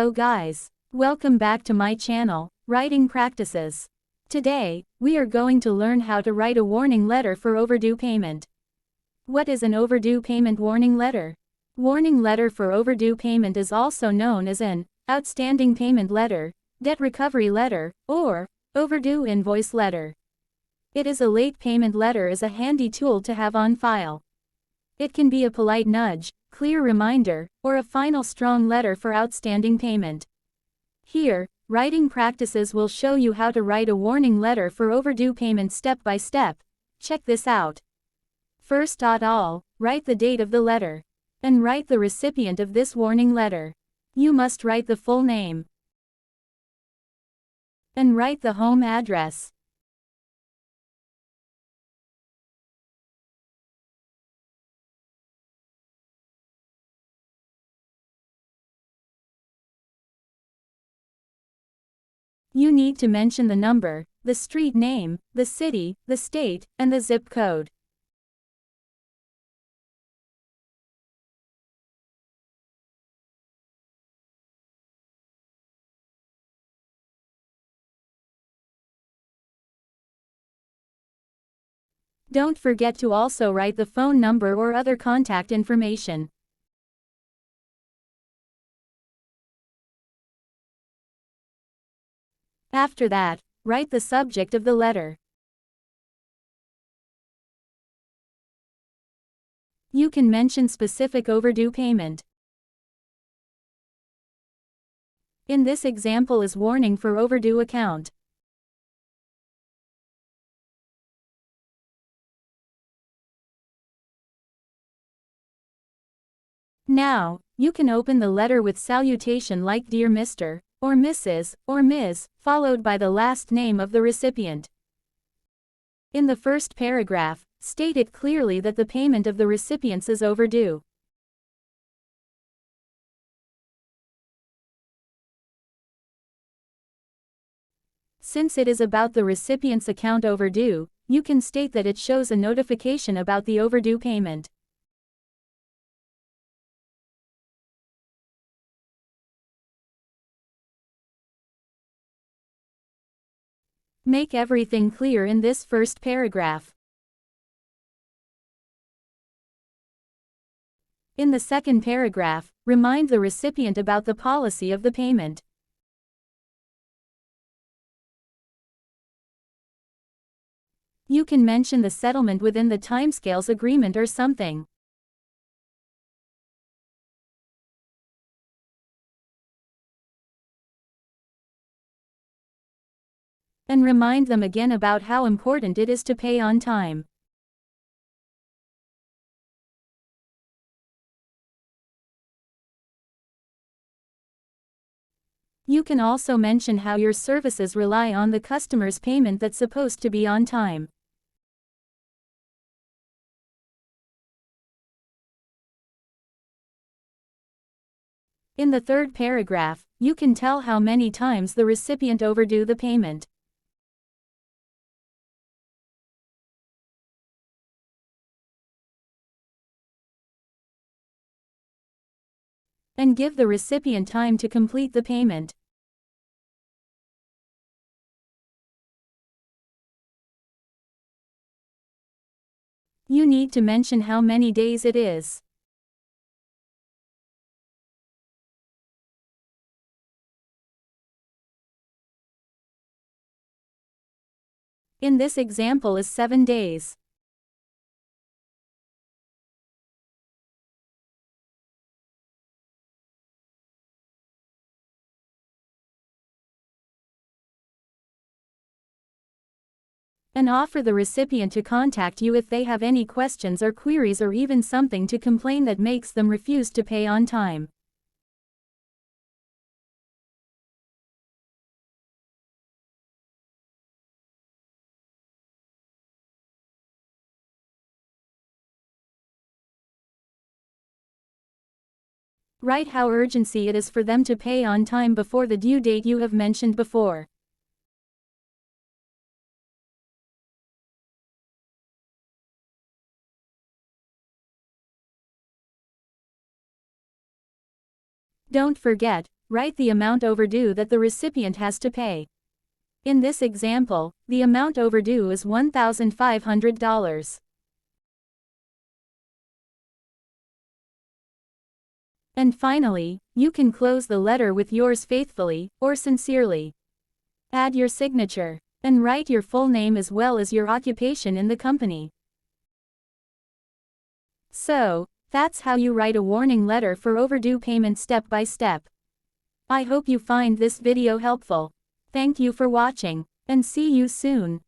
Hello guys. Welcome back to my channel, Writing Practices. Today, we are going to learn how to write a warning letter for overdue payment. What is an overdue payment warning letter? Warning letter for overdue payment is also known as an outstanding payment letter, debt recovery letter, or overdue invoice letter. It is a late payment letter is a handy tool to have on file. It can be a polite nudge, clear reminder, or a final strong letter for outstanding payment. Here, Writing Practices will show you how to write a warning letter for overdue payment step by step. Check this out. First of all, write the date of the letter. And write the recipient of this warning letter. You must write the full name. And write the home address. You need to mention the number, the street name, the city, the state, and the zip code. Don't forget to also write the phone number or other contact information. After that, write the subject of the letter. You can mention specific overdue payment. In this example is warning for overdue account. Now, you can open the letter with salutation like Dear Mr. or Mrs. or Ms., followed by the last name of the recipient. In the first paragraph, state it clearly that the payment of the recipients is overdue. Since it is about the recipient's account overdue, you can state that it shows a notification about the overdue payment. Make everything clear in this first paragraph. In the second paragraph, remind the recipient about the policy of the payment. You can mention the settlement within the timescales agreement or something. And remind them again about how important it is to pay on time. You can also mention how your services rely on the customer's payment that's supposed to be on time. In the third paragraph, you can tell how many times the recipient overdue the payment. And give the recipient time to complete the payment. You need to mention how many days it is. In this example is 7 days. And offer the recipient to contact you if they have any questions or queries or even something to complain that makes them refuse to pay on time. Write how urgency it is for them to pay on time before the due date you have mentioned before. Don't forget, write the amount overdue that the recipient has to pay. In this example, the amount overdue is $1,500. And finally, you can close the letter with yours faithfully, or sincerely. Add your signature, and write your full name as well as your occupation in the company. So, that's how you write a warning letter for overdue payment step by step. I hope you find this video helpful. Thank you for watching, and see you soon.